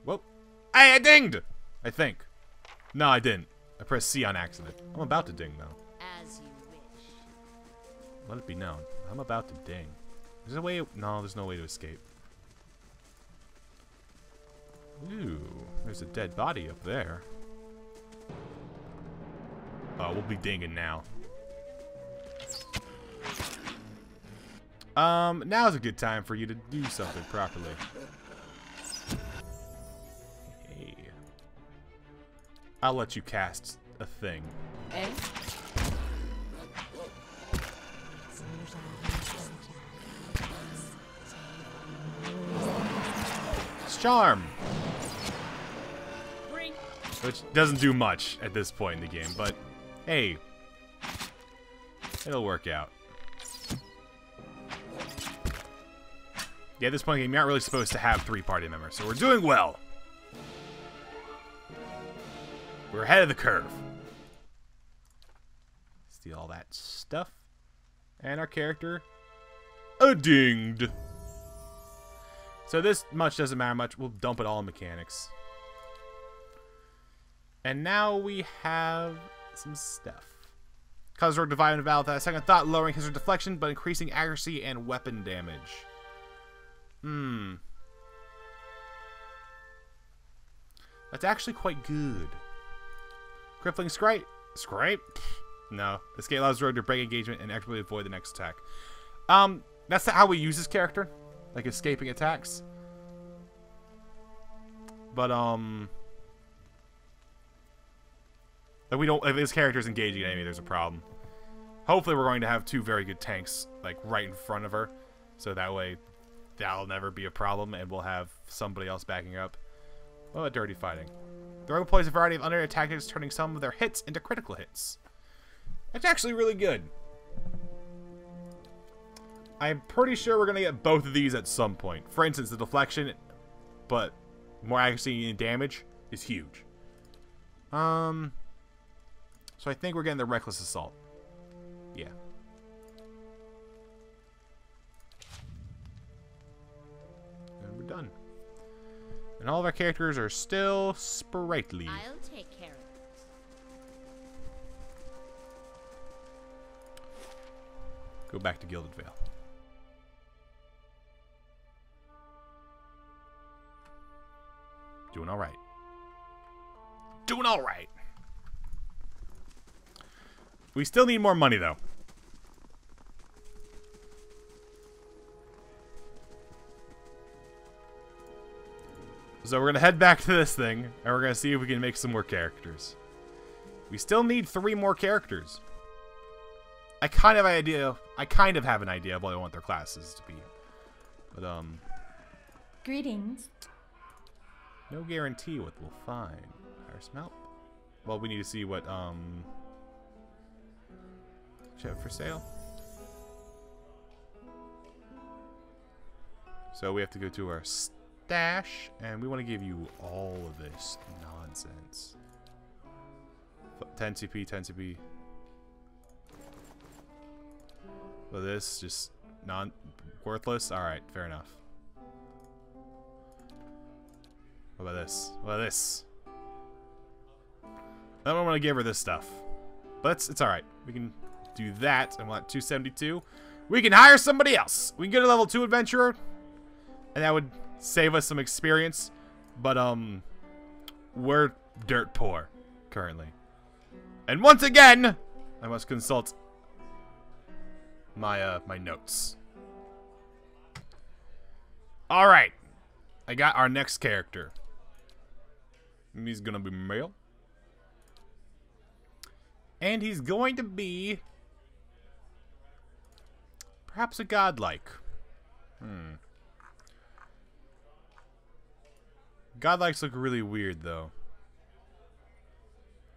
Whoop. Hey, I dinged! I think. No, I didn't. I pressed C on accident. I'm about to ding, though. As you wish. Let it be known. I'm about to ding. There's a way... No, there's no way to escape. Ooh, there's a dead body up there. Oh, we'll be dinging now. Now's a good time for you to do something properly. Hey. I'll let you cast a thing. Eh? It's charm! Which doesn't do much at this point in the game, but hey, it'll work out. Yeah, at this point in the game, you're not really supposed to have 3 party members, so we're doing well. We're ahead of the curve. Steal all that stuff. And our character, dinged. So this much doesn't matter much. We'll dump it all in mechanics. And now we have some stuff. Causes our divine and valve without a second thought, lowering his deflection, but increasing accuracy and weapon damage. That's actually quite good. Crippling Scrape? No. Escape allows the rogue to break engagement and actively avoid the next attack. That's not how we use this character. Like escaping attacks. But, like we don't, if this character is engaging an enemy, there's a problem. Hopefully we're going to have 2 very good tanks, like, right in front of her. So that way, that'll never be a problem, and we'll have somebody else backing up. Oh, dirty fighting. The rogue employs a variety of under tactics, turning some of their hits into critical hits. That's actually really good. I'm pretty sure we're going to get both of these at some point. For instance, the deflection, but more accuracy and damage is huge. So I think we're getting the Reckless Assault. Yeah. And we're done. And all of our characters are still sprightly. I'll take care of it. Go back to Gilded Vale. Doing alright. Doing alright. We still need more money, though. So we're going to head back to this thing, and we're going to see if we can make some more characters. We still need 3 more characters. I kind of have an idea of what I want their classes to be. But, Greetings. no guarantee what we'll find. Higher smelt. Well, we need to see what, should have for sale. So we have to go to our stash, and we want to give you all of this nonsense. 10 CP, 10 CP. Well, this just worthless. All right, fair enough. What about this? What about this? I don't want to give her this stuff, but it's all right. We can do that. I want 272. We can hire somebody else. We can get a level 2 adventurer, and that would save us some experience. But we're dirt poor currently. And once again, I must consult my my notes. All right, I got our next character. And he's gonna be male, and he's going to be perhaps a godlike. Godlikes look really weird, though.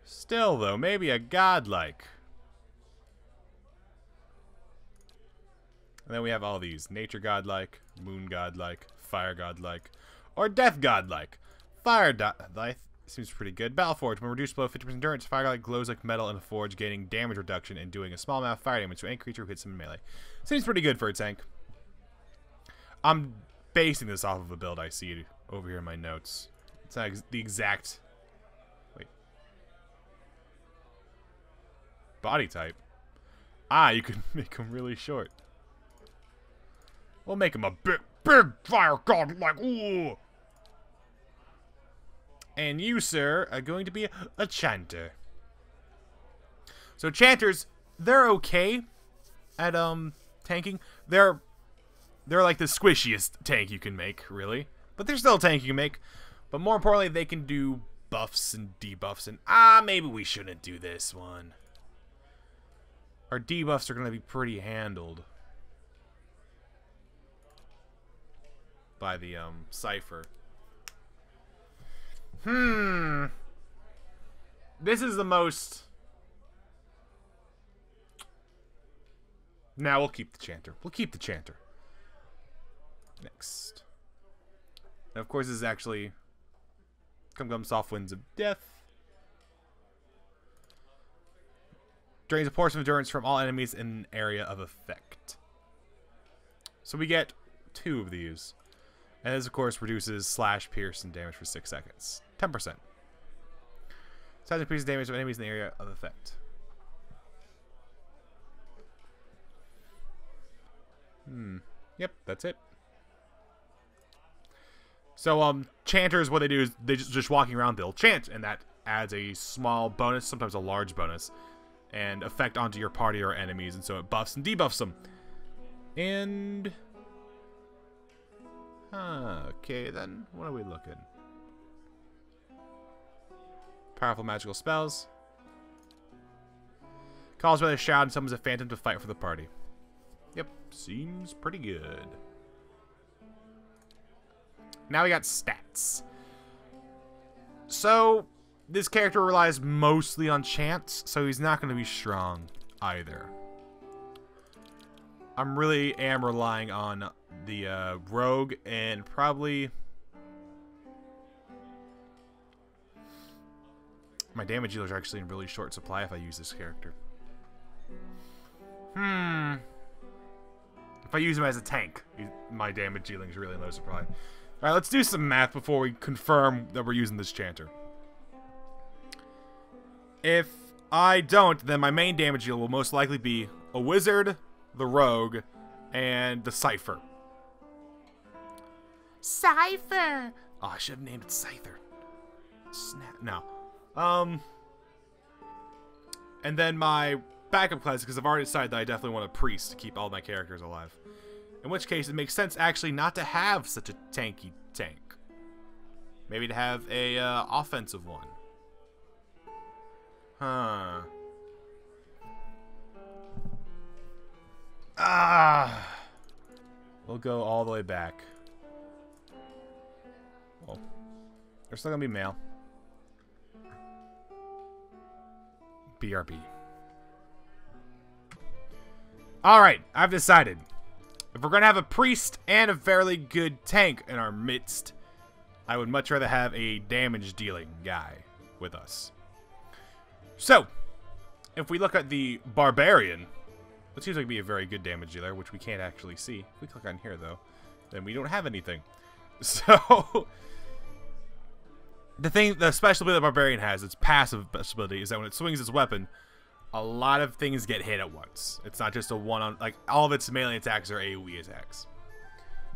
Still, though, maybe a godlike. And then we have all these. Nature godlike, moon godlike, fire godlike, or death godlike. Fire godlike seems pretty good. Battleforge, when reduced below 50% endurance, fire godlike glows like metal in a forge, gaining damage reduction and doing a small amount of fire damage to any creature who hits him in melee. Seems pretty good for a tank. I'm basing this off of a build I see over here in my notes. It's not the exact... Wait. Body type. Ah, you can make him really short. We'll make him a big fire god, like, ooh. And you, sir, are going to be a chanter. So chanters, they're okay at tanking. They're like the squishiest tank you can make, really. But they're still a tank you can make. But more importantly, they can do buffs and debuffs. And maybe we shouldn't do this one. Our debuffs are going to be pretty handled by the Cypher. This is the most... Now we'll keep the chanter. We'll keep the chanter. Next. And of course, this is actually Come Soft Winds of Death. Drains a portion of endurance from all enemies in an area of effect. So we get 2 of these. And this, of course, reduces slash, pierce, and damage for 6 seconds. 10%. Slash increases damage of enemies in the area of effect. Yep, that's it. So, chanters, what they do is they just walking around, they'll chant, and that adds a small bonus, sometimes a large bonus, and effect onto your party or enemies, and so it buffs and debuffs them. And... okay, then. What are we looking? Powerful magical spells. Calls by a shout and summons a phantom to fight for the party. Yep, seems pretty good. Now we got stats. So, this character relies mostly on chance, so he's not going to be strong either. I'm really relying on the rogue and probably... My damage dealers are actually in really short supply if I use this character. If I use him as a tank, my damage dealing is really low supply. Alright, let's do some math before we confirm that we're using this chanter. If I don't, then my main damage deal will most likely be a wizard, the rogue, and the Cypher. Cypher! Oh, I should have named it Scyther. Snap. No. And then my backup class, because I've already decided that I definitely want a priest to keep all my characters alive. In which case, it makes sense actually not to have such a tanky tank. Maybe to have a offensive one. Huh. We'll go all the way back. Well, they're still gonna be male. BRB. Alright, I've decided. If we're gonna have a priest and a fairly good tank in our midst, I would much rather have a damage dealing guy with us. So, if we look at the barbarian, it seems like to be a very good damage dealer, which we can't actually see. If we click on here though, then we don't have anything. So the special ability the barbarian has, its passive ability, is that when it swings its weapon, a lot of things get hit at once. It's not just a one-on... Like, all of its melee attacks are AoE attacks.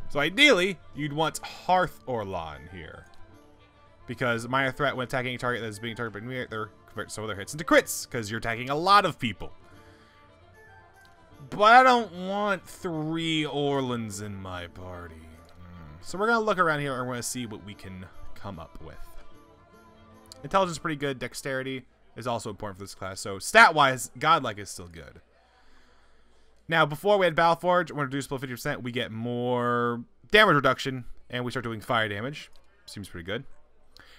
So ideally, you'd want Hearth Orlan here. Because minor threat when attacking a target that is being targeted by melee, convert some of their hits into crits, because you're attacking a lot of people. But I don't want 3 Orlans in my party. So we're going to look around here and we're going to see what we can come up with. Intelligence is pretty good. Dexterity is also important for this class. So stat-wise, Godlike is still good. Now, before we had Battleforge, when reduced below 50%, we get more damage reduction, and we start doing fire damage. Seems pretty good.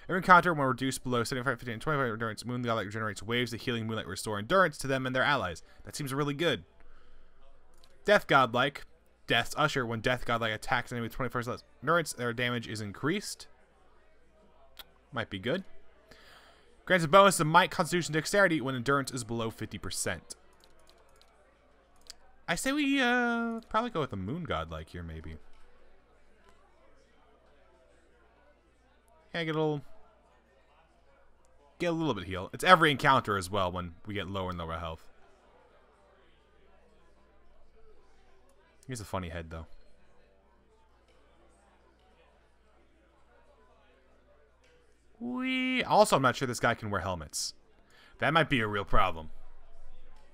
Every encounter, when reduced below 75, 50, and 25 endurance, Moon Godlike generates waves of healing Moonlight restore endurance to them and their allies. That seems really good. Death Godlike. Death's Usher. When Death Godlike attacks an enemy with 21 less endurance, their damage is increased. Might be good. Grants a bonus to Might, Constitution, Dexterity when endurance is below 50%. I say we probably go with the Moon Godlike here, maybe. Yeah, get a little get a little bit heal. It's every encounter as well when we get lower and lower health. Here's a funny head, though. Also, I'm not sure this guy can wear helmets. That might be a real problem.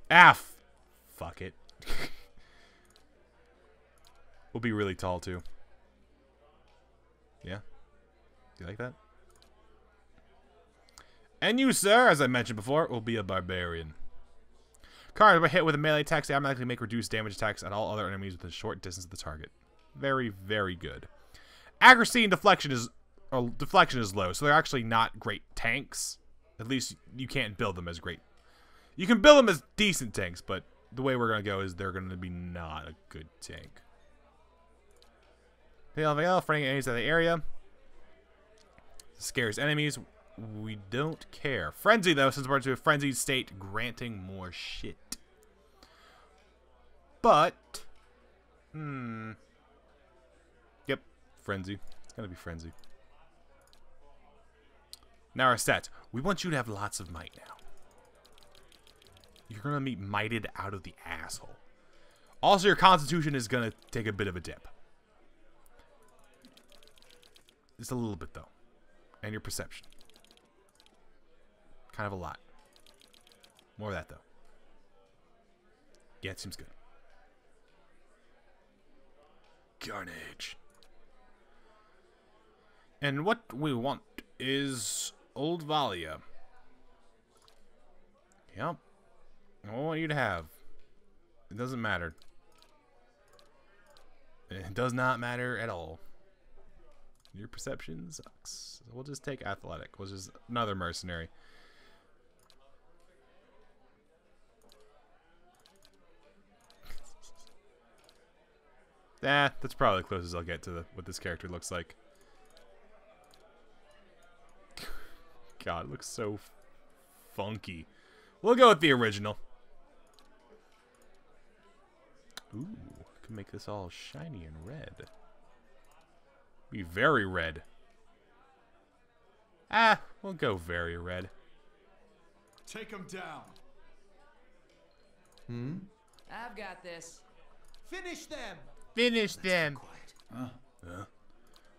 Fuck it. We'll be really tall, too. Yeah? Do you like that? And you, sir, as I mentioned before, will be a barbarian. Cards when hit with a melee attack, they automatically make reduced damage attacks at all other enemies within a short distance of the target. Very, very good. Accuracy and deflection is low, so they're actually not great tanks. At least you can't build them as great. You can build them as decent tanks, but the way we're going to go is they're going to be not a good tank. Frightening enemies out of the area. Scares enemies. We don't care. Frenzy, though, since we're into a frenzied state, granting more shit. But, yep, frenzy. It's gonna be frenzy. Now our stats. We want you to have lots of might now. You're gonna be mighted out of the asshole. Also, your constitution is gonna take a bit of a dip. Just a little bit, though. And your perception. Kind of a lot. More of that, though. Yeah, it seems good. Carnage. And what we want is Old Valia. Yep. I want you to have. It doesn't matter. It does not matter at all. Your perception sucks. We'll just take athletic, which is another mercenary. That's probably the closest I'll get to what this character looks like. God, it looks so funky. We'll go with the original. Ooh, can make this all shiny and red. Be very red. We'll go very red. Take him down. I've got this. Finish them. Finish them. Quiet.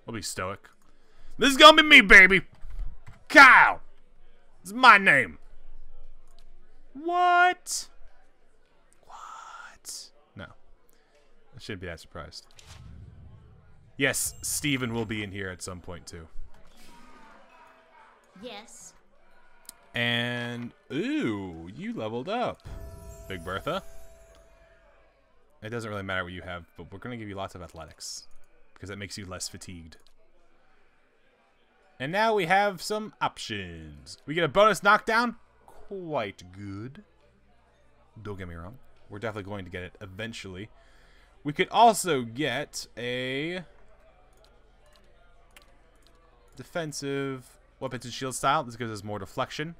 We'll be stoic. This is gonna be me, baby. Kyle. This is my name. What? What? No. I shouldn't be that surprised. Yes, Steven will be in here at some point, too. Yes. And, ooh, you leveled up, Big Bertha. It doesn't really matter what you have, but we're going to give you lots of athletics, because that makes you less fatigued. And now we have some options. We get a bonus knockdown. Quite good. Don't get me wrong. We're definitely going to get it eventually. We could also get a defensive weapons and shield style. This gives us more deflection.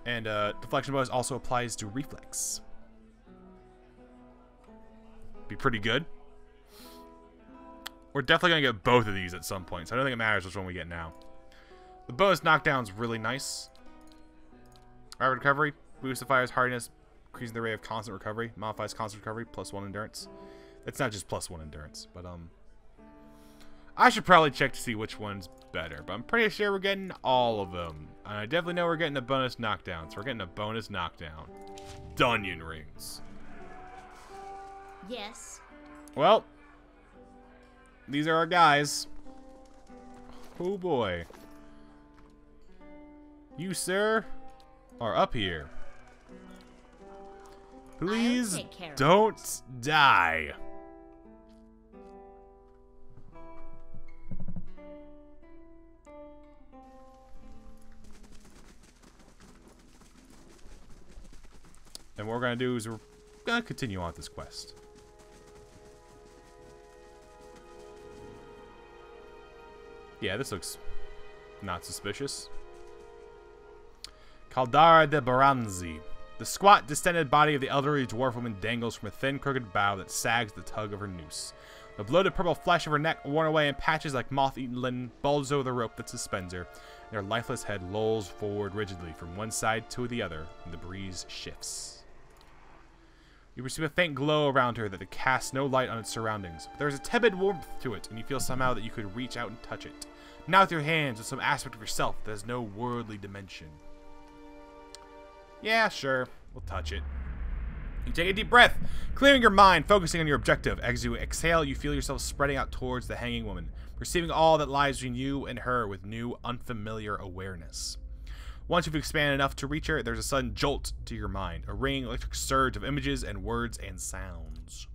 And deflection bonus also applies to reflex. Be pretty good. We're definitely going to get both of these at some point, so I don't think it matters which one we get now. The bonus knockdown's really nice. Rapid recovery. Boosts the fire's hardiness, increasing the rate of constant recovery. Modifies constant recovery, +1 endurance. It's not just +1 endurance, but I should probably check to see which one's better, but I'm pretty sure we're getting all of them. And I definitely know we're getting a bonus knockdown, so we're getting a bonus knockdown. Dungeon rings. Yes. Well, these are our guys. Oh boy. You, sir, are up here. Please take care of don't die. And what we're going to do is we're going to continue on with this quest. Yeah, this looks not suspicious. Caldara de Baranzi. The squat, distended body of the elderly dwarf woman dangles from a thin, crooked bough that sags the tug of her noose. The bloated purple flesh of her neck, worn away in patches like moth-eaten linen, bulges over the rope that suspends her, and her lifeless head lolls forward rigidly from one side to the other, and the breeze shifts. You perceive a faint glow around her that casts no light on its surroundings, but there is a tepid warmth to it, and you feel somehow that you could reach out and touch it. Not with your hands, with some aspect of yourself that has no worldly dimension. Yeah, sure. We'll touch it. You take a deep breath, clearing your mind, focusing on your objective. As you exhale, you feel yourself spreading out towards the hanging woman, perceiving all that lies between you and her with new, unfamiliar awareness. Once you've expanded enough to reach her, there's a sudden jolt to your mind, a ringing electric surge of images and words and sounds.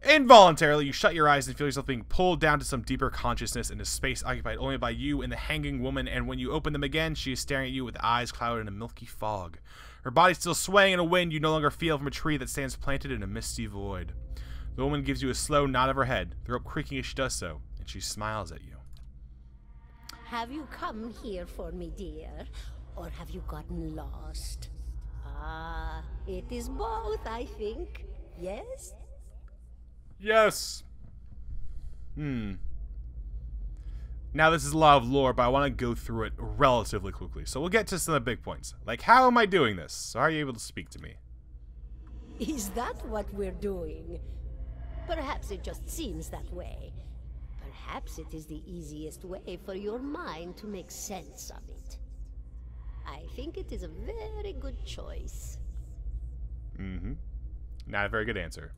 Involuntarily, you shut your eyes and feel yourself being pulled down to some deeper consciousness in a space occupied only by you and the hanging woman, and when you open them again, she is staring at you with eyes clouded in a milky fog. Her body still swaying in a wind you no longer feel from a tree that stands planted in a misty void. The woman gives you a slow nod of her head, the rope creaking as she does so, and she smiles at you. Have you come here for me, dear? Or have you gotten lost? Ah, it is both, I think. Yes? Yes! Now, this is a lot of lore, but I want to go through it relatively quickly. So we'll get to some of the big points. Like, how am I doing this? So are you able to speak to me? Is that what we're doing? Perhaps it just seems that way. Perhaps it is the easiest way for your mind to make sense of it. I think it is a very good choice. Not a very good answer.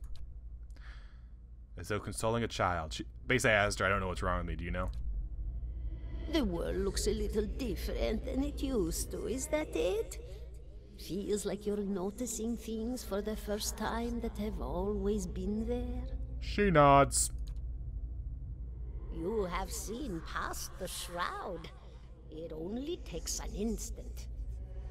As though consoling a child. She basically asked her, I don't know what's wrong with me, do you know? The world looks a little different than it used to, is that it? Feels like you're noticing things for the first time that have always been there. She nods. You have seen past the shroud. It only takes an instant.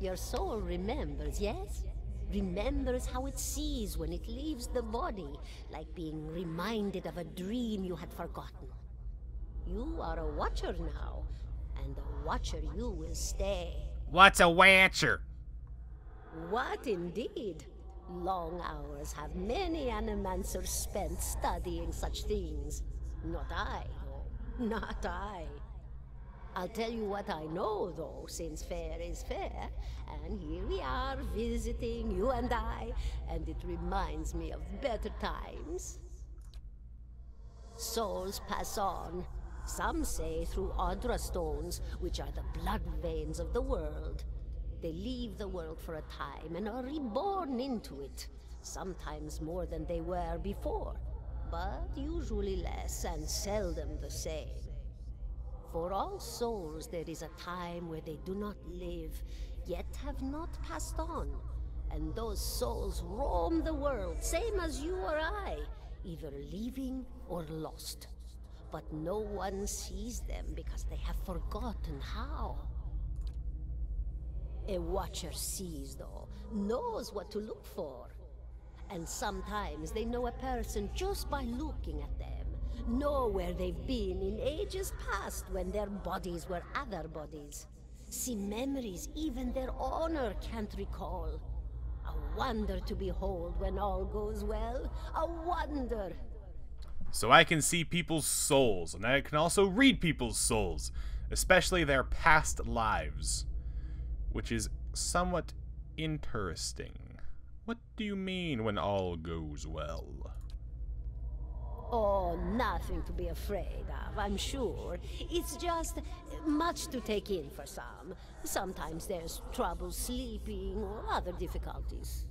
Your soul remembers, yes? Remembers how it sees when it leaves the body, like being reminded of a dream you had forgotten. You are a watcher now, and a watcher you will stay. What's a watcher? What indeed? Long hours have many animancers spent studying such things. Not I, though. Not I. I'll tell you what I know, though, since fair is fair. And here we are, visiting, you and I, and it reminds me of better times. Souls pass on. Some say through Audra stones, which are the blood veins of the world. They leave the world for a time and are reborn into it, sometimes more than they were before, but usually less and seldom the same. For all souls there is a time where they do not live, yet have not passed on, and those souls roam the world, same as you or I, either leaving or lost. But no one sees them because they have forgotten how. A watcher sees, though, knows what to look for. And sometimes they know a person just by looking at them, know where they've been in ages past when their bodies were other bodies. See memories even their owner can't recall. A wonder to behold when all goes well. A wonder! So I can see people's souls, and I can also read people's souls, especially their past lives, which is somewhat interesting. What do you mean when all goes well? Oh, nothing to be afraid of, I'm sure. It's just much to take in for some. Sometimes there's trouble sleeping or other difficulties.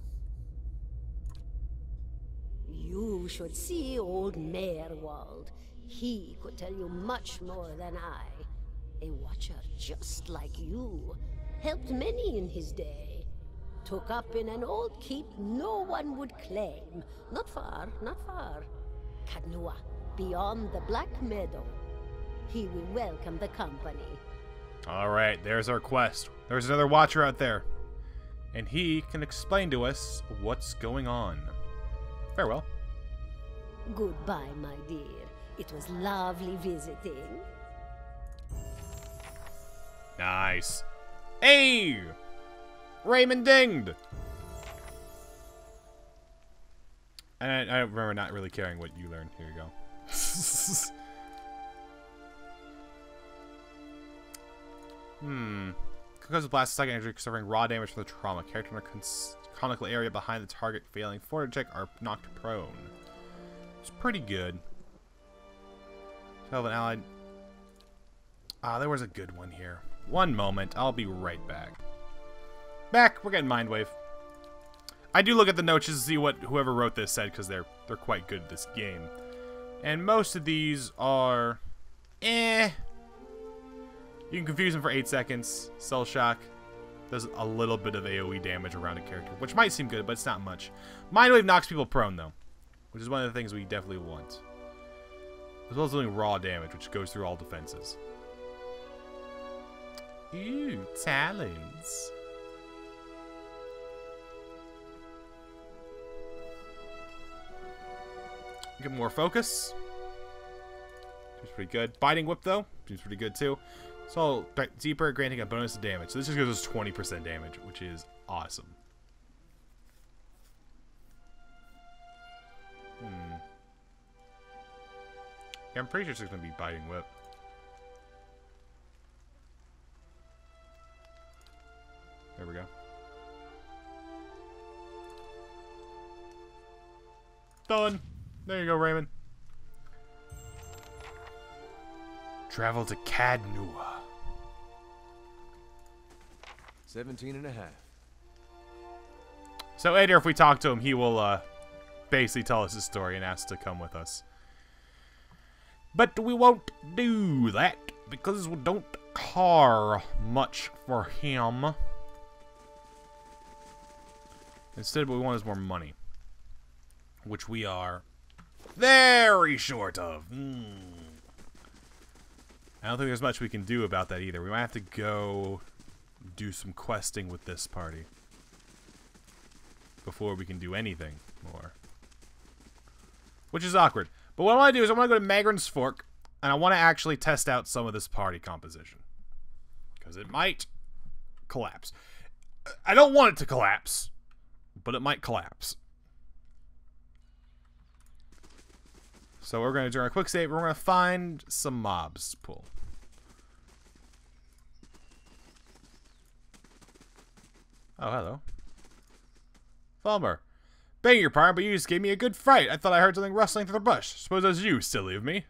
You should see old Meerwald. He could tell you much more than I. A watcher just like you. Helped many in his day. Took up in an old keep no one would claim. Not far, not far. Kadnua, beyond the Black Meadow. He will welcome the company. Alright, there's our quest. There's another watcher out there. And he can explain to us what's going on. Farewell. Goodbye, my dear. It was lovely visiting. Nice. Hey! Raymond dinged! And I remember not really caring what you learned. Here you go. Because of blast second injury suffering raw damage from the trauma. Character in a conical area behind the target failing forward check are knocked prone. It's pretty good. Tell an allied. Ah, there was a good one here. One moment. I'll be right back. Back. We're getting Mind Wave. I do look at the notes just to see what whoever wrote this said because they're quite good at this game. And most of these are eh. You can confuse them for 8 seconds. Cell Shock does a little bit of AoE damage around a character, which might seem good, but it's not much. Mind Wave knocks people prone, though, which is one of the things we definitely want. As well as doing raw damage, which goes through all defenses. Ooh, talons. Get more focus. Seems pretty good. Biting Whip, though, seems pretty good, too. So, deeper, granting a bonus to damage. So this just gives us 20% damage, which is awesome. Yeah, I'm pretty sure it's going to be Biting Whip. There we go. Done. There you go, Raymond. Travel to Cadnua. 17 and a half. So later, if we talk to him, he will basically tell us his story and ask to come with us. But we won't do that because we don't care much for him. Instead, what we want is more money, which we are very short of. I don't think there's much we can do about that either. We might have to go do some questing with this party before we can do anything more. Which is awkward. But what I want to do is I want to go to Magrin's Fork, and I want to actually test out some of this party composition. Because it might collapse. I don't want it to collapse, but it might collapse. So we're going to do our quick save. We're going to find some mobs to pull. Oh, hello. Fulmer. Begging your pardon, but you just gave me a good fright. I thought I heard something rustling through the bush. Suppose it was you, silly of me.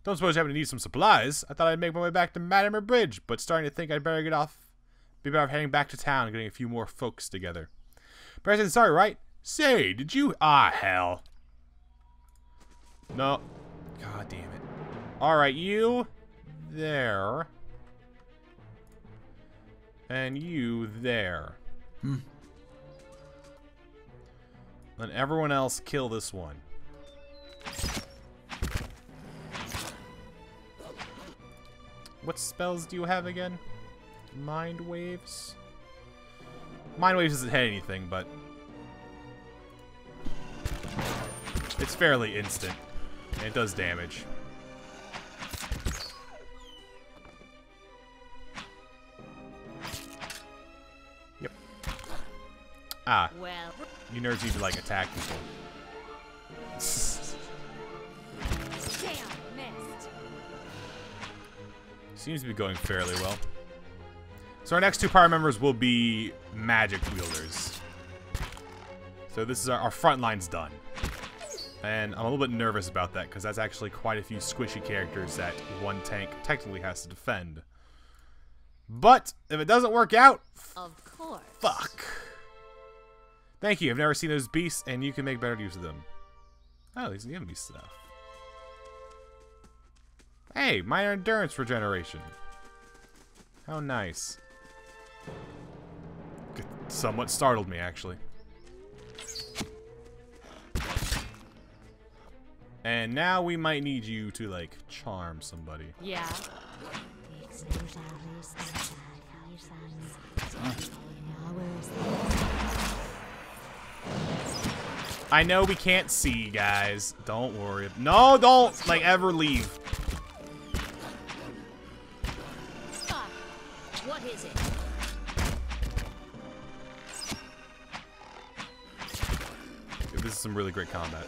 Don't suppose you happen to need some supplies. I thought I'd make my way back to Madimer Bridge, but starting to think I'd better get off. Be better off heading back to town and getting a few more folks together. President, sorry, right? Say, did you... Ah, hell. No. God damn it. Alright, you there. And you there. Then everyone else kill this one. What spells do you have again? Mind Waves? Mind Waves doesn't hit anything, but it's fairly instant. And it does damage. Yep. Ah. Well, You nerds need to, like, attack people. damn, missed. Seems to be going fairly well. So our next two power members will be magic wielders. So this is our front line's done. And I'm a little bit nervous about that, because that's actually quite a few squishy characters that one tank technically has to defend. But, if it doesn't work out, Of course. fuck. Thank you, I've never seen those beasts, and you can make better use of them. Oh, these give me stuff. Hey, minor endurance regeneration. How nice. Somewhat startled me, actually. And now we might need you to, like, charm somebody. Yeah. I know we can't see, guys. Don't worry. No, don't, like, ever leave. Stop. What is it? This is some really great combat.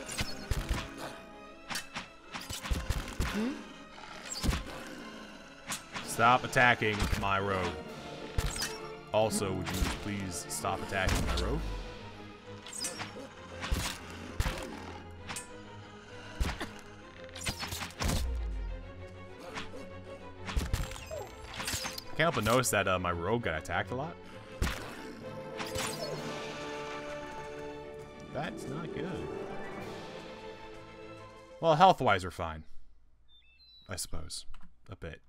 Stop attacking my rogue. Also, would you please stop attacking my rogue? I can't help but notice that my rogue got attacked a lot. That's not good. Well, health-wise, we're fine. I suppose. A bit.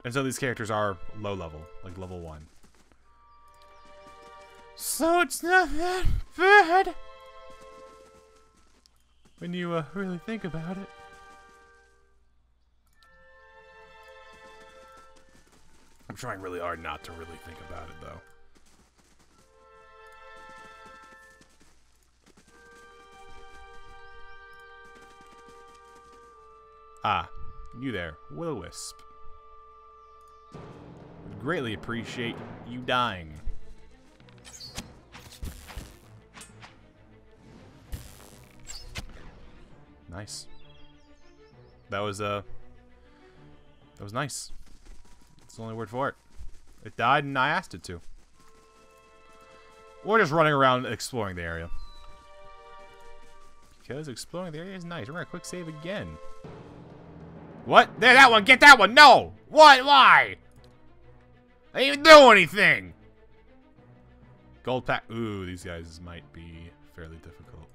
And so these characters are low level, like level 1. So it's not that bad when you really think about it. I'm trying really hard not to really think about it, though. Ah, you there, Will-O-Wisp. Would greatly appreciate you dying. Nice. That was nice. That's the only word for it. It died and I asked it to. We're just running around exploring the area. Because exploring the area is nice. We're gonna quick save again. What? There, that one! Get that one! No! What? Why? I didn't even do anything! Gold pack. Ooh, these guys might be fairly difficult.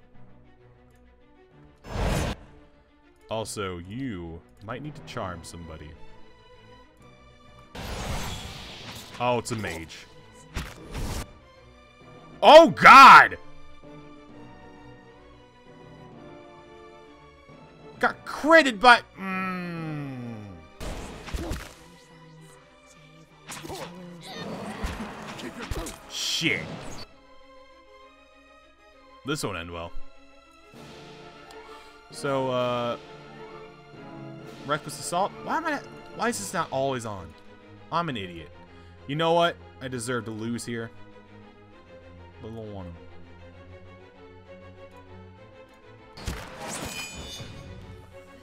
Also, you might need to charm somebody. Oh, it's a mage. Oh, God! Got critted by... Shit. This won't end well. So, reckless assault? Why is this not always on? I'm an idiot. You know what? I deserve to lose here. But I don't want to.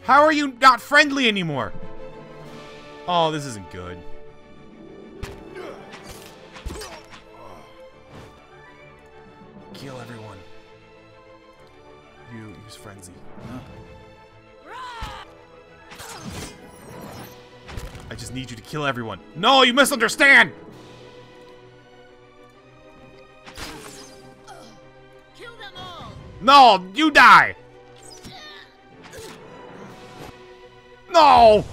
How are you not friendly anymore? Oh, this isn't good. Kill everyone. You use frenzy. I just need you to kill everyone. No, you misunderstand! Kill them all. No, you die! No!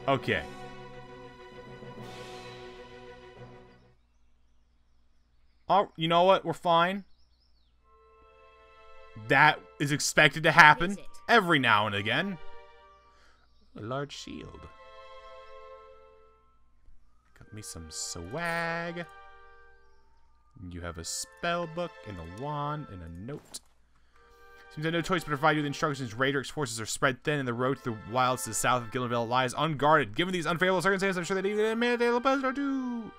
Okay. Oh, you know what? We're fine. That is expected to happen every now and again. A large shield. Got me some swag. You have a spell book and a wand and a note. Seems I have no choice but to provide you the instructions. Raiders' forces are spread thin, and the road to the wilds to the south of Gillenville lies unguarded. Given these unfavorable circumstances, I'm sure they need a minute they'll or two.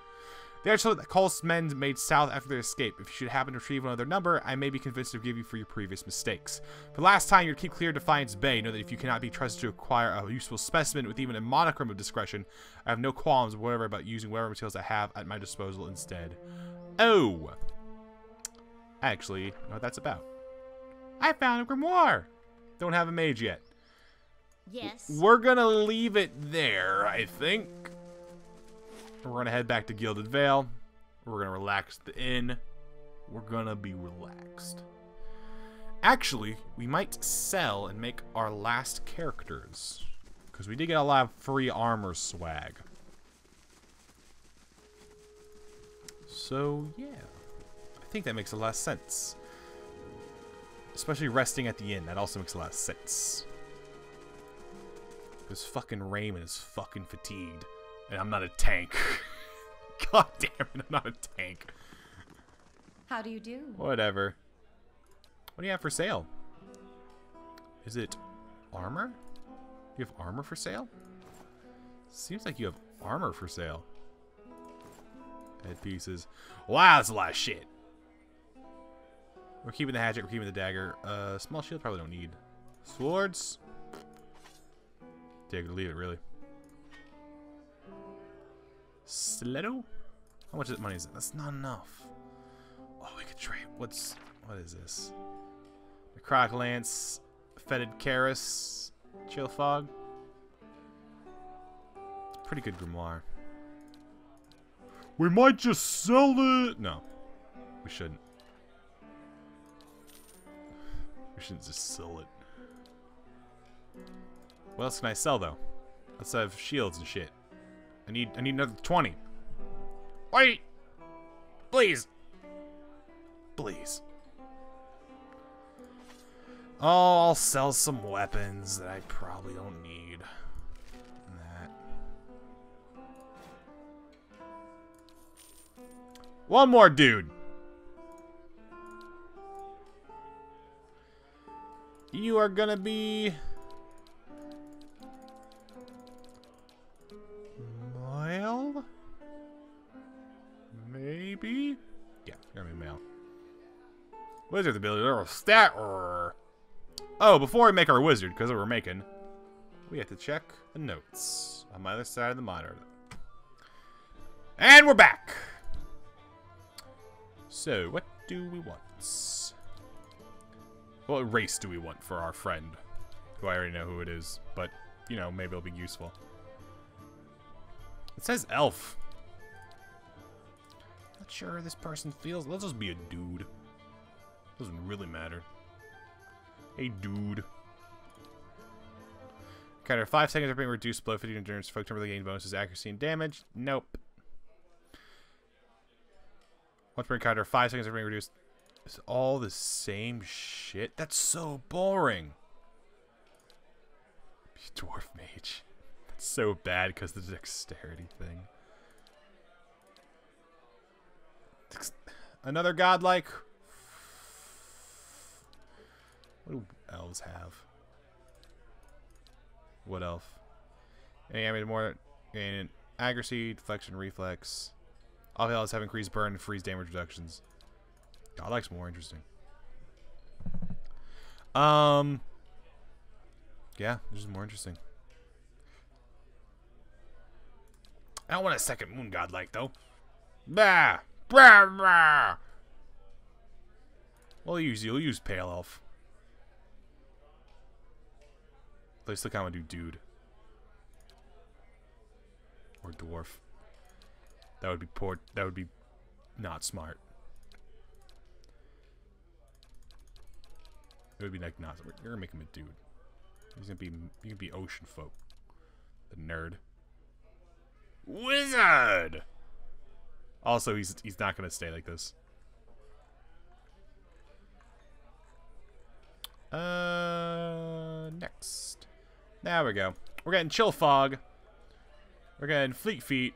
They are told that Cole's men made south after their escape. If you should happen to retrieve another number, I may be convinced to forgive you for your previous mistakes. For the last time, you're to keep clear of Defiance Bay. Know that if you cannot be trusted to acquire a useful specimen with even a modicum of discretion, I have no qualms whatever about using whatever materials I have at my disposal instead. Oh! Actually, you know what that's about. I found a grimoire! Don't have a mage yet. Yes. We're gonna leave it there, I think. We're gonna head back to Gilded Vale. We're gonna relax the inn. We're gonna be relaxed. Actually, we might sell and make our last characters. Because we did get a lot of free armor swag. So, yeah. I think that makes a lot of sense. Especially resting at the inn. That also makes a lot of sense. Because fucking Raymond is fucking fatigued. And I'm not a tank. God damn it, I'm not a tank. How do you do? Whatever. What do you have for sale? Is it armor? You have armor for sale? Seems like you have armor for sale. Headpieces. Wow, that's a lot of shit. We're keeping the hatchet. We're keeping the dagger. Small shield probably don't need. Swords. Take it or leave it, really. Stiletto? How much money is it? That's not enough. Oh, we could trade. What is this? Necrotic Lance, Fetid Karis, Chill Fog. Pretty good grimoire. We might just sell it. No, we shouldn't. We shouldn't just sell it. What else can I sell though? Let's have shields and shit. I need another 20. Wait! Please! Please. Oh, I'll sell some weapons that I probably don't need. That. One more dude. You are gonna be... male? Maybe? Yeah, you're gonna be male. Wizard's ability or stat or... Oh, before we make our wizard, because we're making, we have to check the notes on my other side of the monitor. And we're back! So, what do we want? What race do we want for our friend? Who I already know who it is, but, you know, maybe it'll be useful. It says elf. Not sure how this person feels. Let's just be a dude. Doesn't really matter. Hey, dude. Counter 5 seconds are being reduced below 50 endurance. Folk temporarily gain bonuses, accuracy, and damage. Nope. Once per encounter, 5 seconds are being reduced. It's all the same shit. That's so boring. Dwarf mage. That's so bad because of the dexterity thing. Another godlike. What do elves have? What elf? Any animated more gain accuracy, deflection, reflex. All elves have increased burn and freeze damage reductions. Godlike's more interesting. Yeah, this is more interesting. I don't want a second moon godlike though. Bah! Bah! Bah! We'll use pale elf. They still kind of do dude. Or dwarf. That would be poor. That would be not smart. It would be like not. You're gonna make him a dude. He's gonna be. He can be ocean folk. The nerd. Wizard. Also, he's not gonna stay like this. Next. There we go. We're getting chill fog. We're getting fleet feet.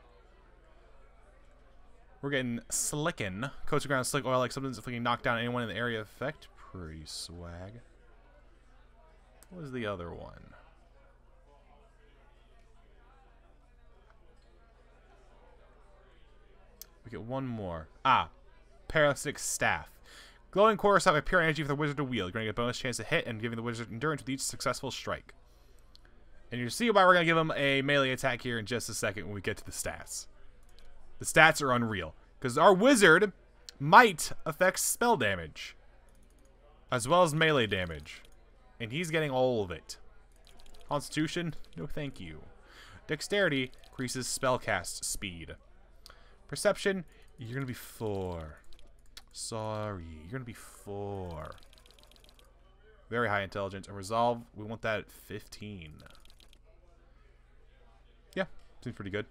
We're getting slickin'. Coats of ground slick oil like substance if we can knock down anyone in the area of effect. Pretty swag. What was the other one? We get one more. Ah. Parasitic staff. Glowing core stop of pure energy for the wizard to wield, granting a bonus chance to hit and giving the wizard endurance with each successful strike. And you see why we're going to give him a melee attack here in just a second when we get to the stats. The stats are unreal. Because our wizard might affect spell damage. As well as melee damage. And he's getting all of it. Constitution? No thank you. Dexterity increases spellcast speed. Perception? You're going to be 4. Sorry. You're going to be 4. Very high intelligence. And resolve, we want that at 15. Yeah, seems pretty good.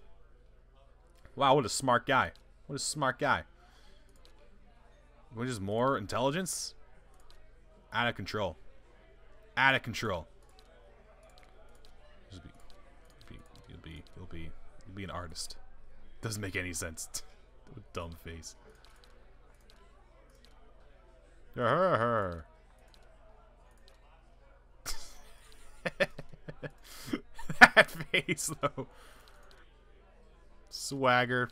Wow, what a smart guy. What a smart guy. What is more intelligence? Out of control. Out of control. Just you'll be an artist. Doesn't make any sense. Dumb face. That face though. Swagger.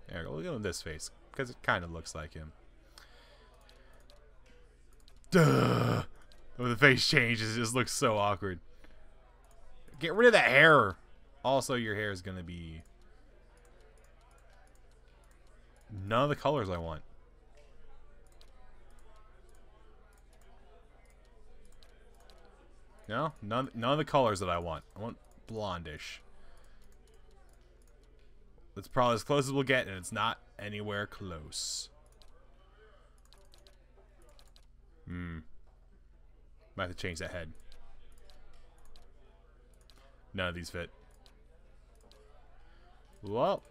There we go. Look at this face, because it kind of looks like him. Duh. When the face changes, it just looks so awkward. Get rid of that hair. Also, your hair is gonna be none of the colors I want. No, none of the colors that I want. I want blondish. That's probably as close as we'll get, and it's not anywhere close. Might have to change that head. None of these fit. Well.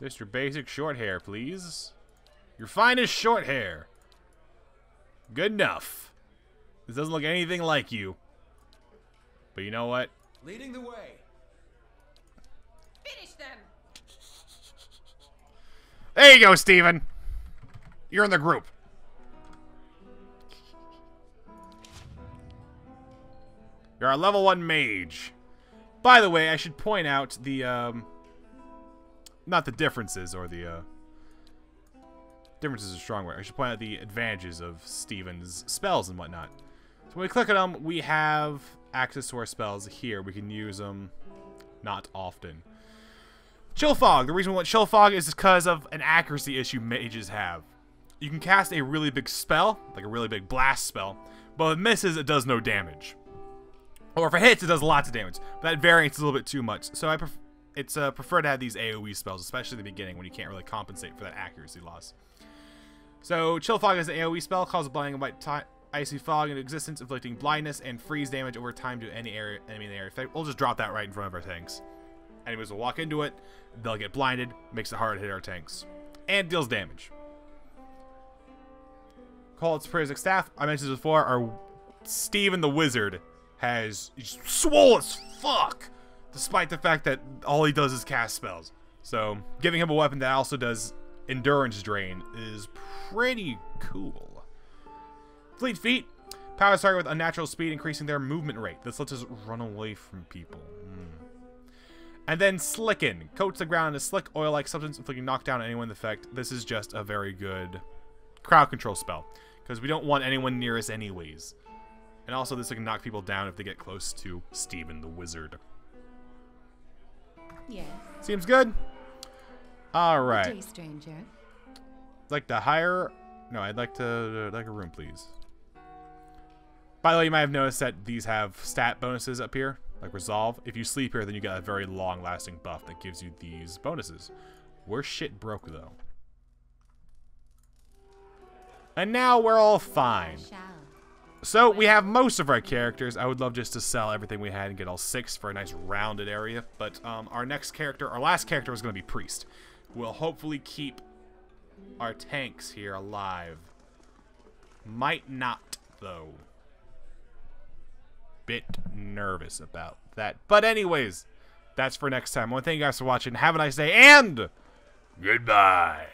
Just your basic short hair, please. Your finest short hair. Good enough. This doesn't look anything like you. But you know what? Leading the way. Finish them! There you go, Steven. You're in the group. You're a level 1 mage. By the way, I should point out the, not the differences, or the, differences is a strong word. I should point out the advantages of Steven's spells and whatnot. So when we click on them, we have access to our spells here. We can use them not often. Chill Fog. The reason we want Chill Fog is because of an accuracy issue mages have. You can cast a really big spell, like a really big blast spell, but if it misses, it does no damage. Or if it hits, it does lots of damage. But that variance is a little bit too much. So it's prefer to have these AoE spells, especially at the beginning when you can't really compensate for that accuracy loss. So Chill Fog is an AoE spell, causes blinding white icy fog into existence, inflicting blindness and freeze damage over time to any enemy in the area. We'll just drop that right in front of our tanks. Enemies will walk into it, they'll get blinded, makes it hard to hit our tanks, and deals damage. Call its Prismatic Staff. I mentioned this before. Our Steven the Wizard has swole as fuck, despite the fact that all he does is cast spells. So giving him a weapon that also does endurance drain is pretty cool. Fleet Feet. Powers target with unnatural speed, increasing their movement rate. This lets us run away from people. And then Slicken. Coats the ground in a slick, oil-like substance, inflicting knockdown on anyone in effect. This is just a very good crowd control spell, because we don't want anyone near us anyways. And also this can knock people down if they get close to Steven the Wizard. Yes. Seems good. Alright. Good day, stranger. I'd like to hire... No, I'd like to... like a room, please. By the way, you might have noticed that these have stat bonuses up here, like Resolve. If you sleep here, then you get a very long-lasting buff that gives you these bonuses. We're shit broke, though. And now we're all fine. So we have most of our characters. I would love just to sell everything we had and get all 6 for a nice rounded area. But our next character, our last character, is going to be Priest. We'll hopefully keep our tanks here alive. Might not, though. Bit nervous about that. But anyways, that's for next time. I want to thank you guys for watching. Have a nice day, and goodbye.